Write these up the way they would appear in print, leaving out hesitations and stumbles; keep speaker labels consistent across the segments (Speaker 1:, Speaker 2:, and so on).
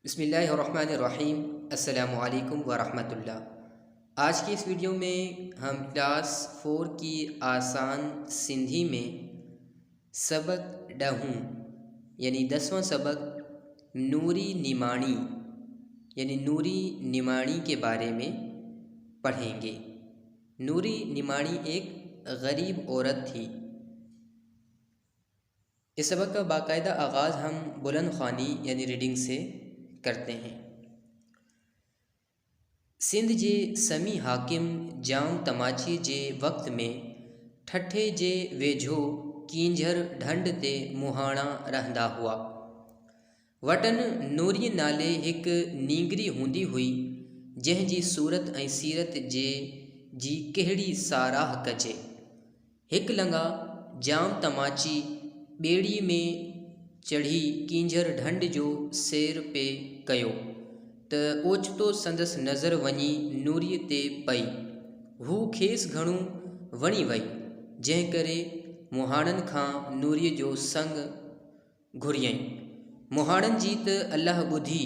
Speaker 1: बिस्मिल्लाहिर्रहमानिर्रहीम। अस्सलामु अलैकुम वरहमतुल्लाह। आज की इस वीडियो में हम क्लास 4 की आसान सिंधी में सबक डहूँ यानी 10वां सबक नूरी निमाणी यानी नूरी निमाणी के बारे में पढ़ेंगे। नूरी निमाणी एक गरीब औरत थी। इस सबक का बाकायदा आगाज़ हम बुलंद ख़्वानी यानी रीडिंग से करते हैं। सिंध जे समी हाकिम जाम तमाची जे वक़्त में ठठे जे वेझो कींझर ढंढ ते मुहाणा रहंदा हुआ। वटन नूरी नाले हिक नींगरी हूंदी हुई जंहिंजी सूरत ऐं सीरत जी कहिड़ी साराह कजे। हिक लंगा जाम तमाची ॿेड़ी में चढ़ी कींझर ढंढ जो सैर पे कयो त ओचितो संदसि नज़र वञी नूरीअ ते पई। हू खेसि घणो वणी वई, जंहिं करे मुहाणनि खां नूरीअ जो संग घुरियईं। मुहाणनि जी त अलाह ॿुधी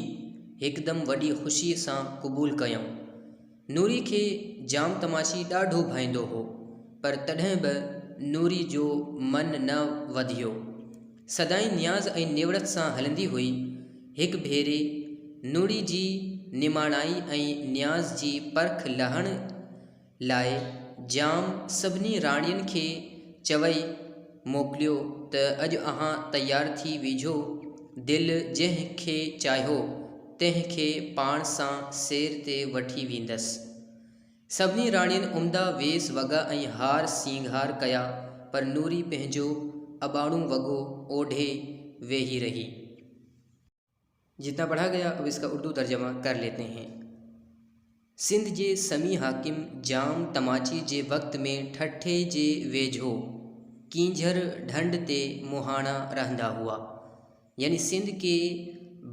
Speaker 1: हिकदमि वॾी ख़ुशीअ सां क़बूल कयऊं। नूरी खे जाम तमाची ॾाढो भाईंदो हो, पर तॾहिं बि नूरी जो मन न वधियो। सदाईं न्याज़ ऐं नेवड़त सां हलंदी हुई। हिक भेरे नूरी जी निमाणाई ऐं न्याज़ जी परख लहण लाइ जाम सभिनी राणियुनि खे चवई मोकिलियो त अॼु अहां तयार थी विझो। दिलि जंहिंखे चाहियो तंहिंखे पाण सां सैर ते वठी वेंदसि। सभिनी राणियुनि उम्दा वेस वॻा ऐं हार सींगार कया, पर नूरी पंहिंजो अबाणू वॻो ओढ़े वेही रही। जितना पढ़ा गया अब इसका उर्दू तर्जमा कर लेते हैं। सिंध जे समी हाकिम जाम तमाची जे वक़्त में ठठे जे वेझो कींझर ढंढ ते मुहाणा रहंदा हुआ। यानी सिंध के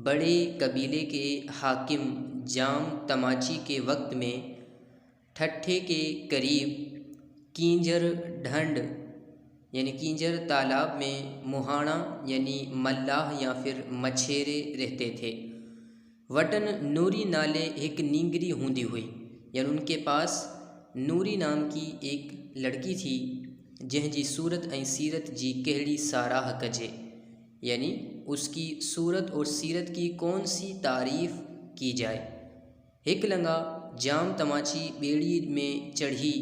Speaker 1: बड़े कबीले के हाकिम जाम तमाची के वक़्त में ठट्ठे के करीब कींझर ढंढ यानी कींझर तालाब में मुहाणा यानी मल्लाह या फिर मछेरे रहते थे। वटन नूरी नाले एक नींगरी हुंदी हुई, यानी उनके पास नूरी नाम की एक लड़की थी जंहिंजी सूरत ऐं सीरत जी कहिड़ी साराह कजे, यानी उसकी सूरत और सीरत की कौन सी तारीफ़ की जाए। हिक लंगा जाम तमाची ॿेड़ी में चढ़ी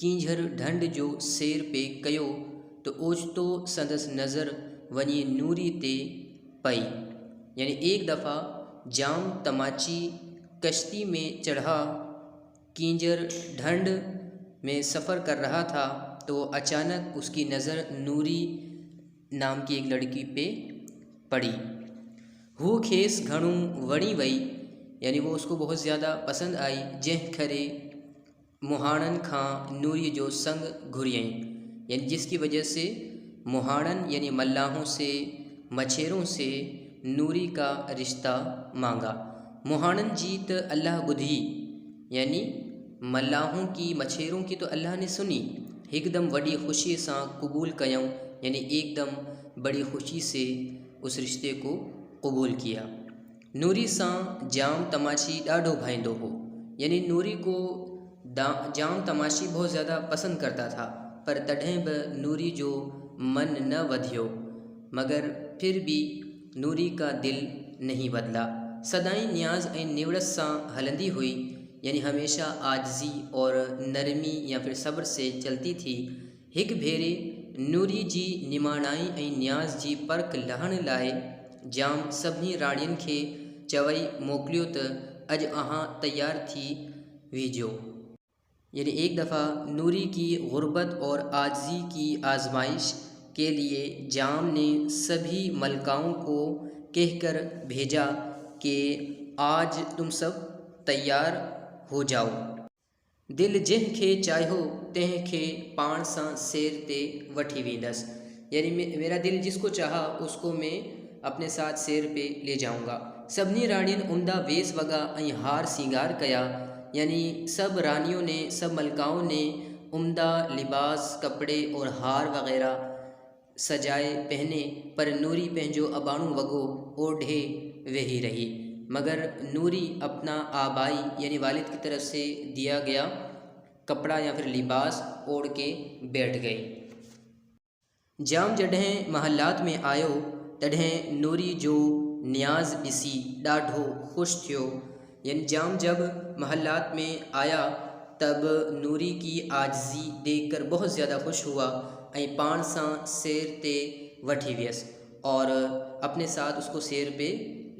Speaker 1: कींझर ढंढ जो सैर पे कयो तो ओचितो संदसि नज़र वञी नूरी ते पई। यानी एक दफ़ा जाम तमाची कश्ती में चढ़ा कींझर ढंढ में सफ़र कर रहा था तो अचानक उसकी नज़र नूरी नाम की एक लड़की पे पड़ी। हू खेस घणो वणी वई, यानी वो उसको बहुत ज़्यादा पसंद आई, जंहिं करे मुहाणन खां नूरी जो संग घुरियईं, यानी जिसकी वजह से मुहाणन यानी मल्लाहों से मछेरों से नूरी का रिश्ता मांगा। मुहाणन जी त अल्लाह बुधी, यानी मल्लाहों की मछेरों की तो अल्लाह ने सुनी, एकदम वॾी ख़ुशी सां क़बूल कयऊं, यानी एकदम बड़ी खुशी से उस रिश्ते को कबूल किया। नूरी सां जाम तमाची ॾाढो भाईंदो हो, यानी नूरी को जाम तमाची बहुत ज़्यादा पसंद करता था, पर तॾहिं बि नूरी जो मन न वधियो, मगर फिर भी नूरी का दिल नहीं बदला। सदाईं न्याज ऐं नेवड़त सां हलंदी हुई, यानी हमेशा आजिज़ी और नरमी या फिर सब्र से चलती थी। हिक भेरे नूरी जी निमाणाई ऐं न्याज जी परख लहण लाइ जाम सभिनी राणियुनि खे चवई मोकिलियो त अॼु अहां तयार थी वीझो। यानी एक दफ़ा नूरी की गुर्बत और आजिज़ी की आजमाइश के लिए जाम ने सभी मलकाओं को कहकर भेजा कि आज तुम सब तैयार हो जाओ। दिल जंहिंखे चाहियो तंहिंखे पाण सां सैर ते वठी वेंदसि, यानी मेरा दिल जिसको चाहा उसको मैं अपने साथ सैर पे ले जाऊंगा। सभिनी राणियुनि उम्दा वेस वॻा ऐं हार सींगार कया, यानी सब रानियों ने सब मलकाओं ने उम्दा लिबास कपड़े और हार वग़ैरह सजाए पहने, पर नूरी पंहिंजो अबाणू वॻो ओढ़े वेही रही। मगर नूरी अपना आबाई यानी वालिद की तरफ से दिया गया कपड़ा या फिर लिबास ओढ़ के बैठ गई। जाम जॾहिं महलात में आयो तॾहिं नूरी जो न्याज़ ॾिसी ॾाढो ख़ुशि थियो। यानी जाम जब महलात में आया तब नूरी की आजिज़ी देखकर बहुत ज़्यादा ख़ुश हुआ ऐं पाण सां सैर ते वठी वियसि और अपने साथ उसको सैर पे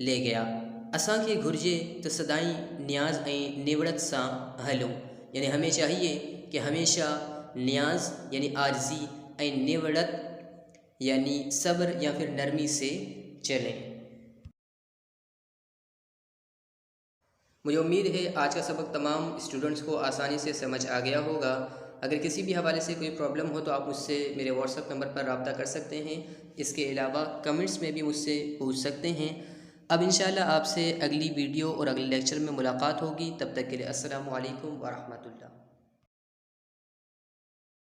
Speaker 1: ले गया। असांखे घुर्जे तो सदाई न्याज़ ऐं निवड़त सां हलूं, यानी हमें चाहिए कि हमेशा न्याज़ यानी आजिज़ी ऐं निवड़त यानी सब्र या फिर नरमी से चलें। मुझे उम्मीद है आज का सबक तमाम स्टूडेंट्स को आसानी से समझ आ गया होगा। अगर किसी भी हवाले से कोई प्रॉब्लम हो तो आप मुझसे मेरे व्हाट्सएप नंबर पर रब्ता कर सकते हैं। इसके अलावा कमेंट्स में भी मुझसे पूछ सकते हैं। अब इंशाल्लाह आपसे अगली वीडियो और अगले लेक्चर में मुलाकात होगी। तब तक के लिए अस्सलामु अलैकुम व रहमतुल्लाह।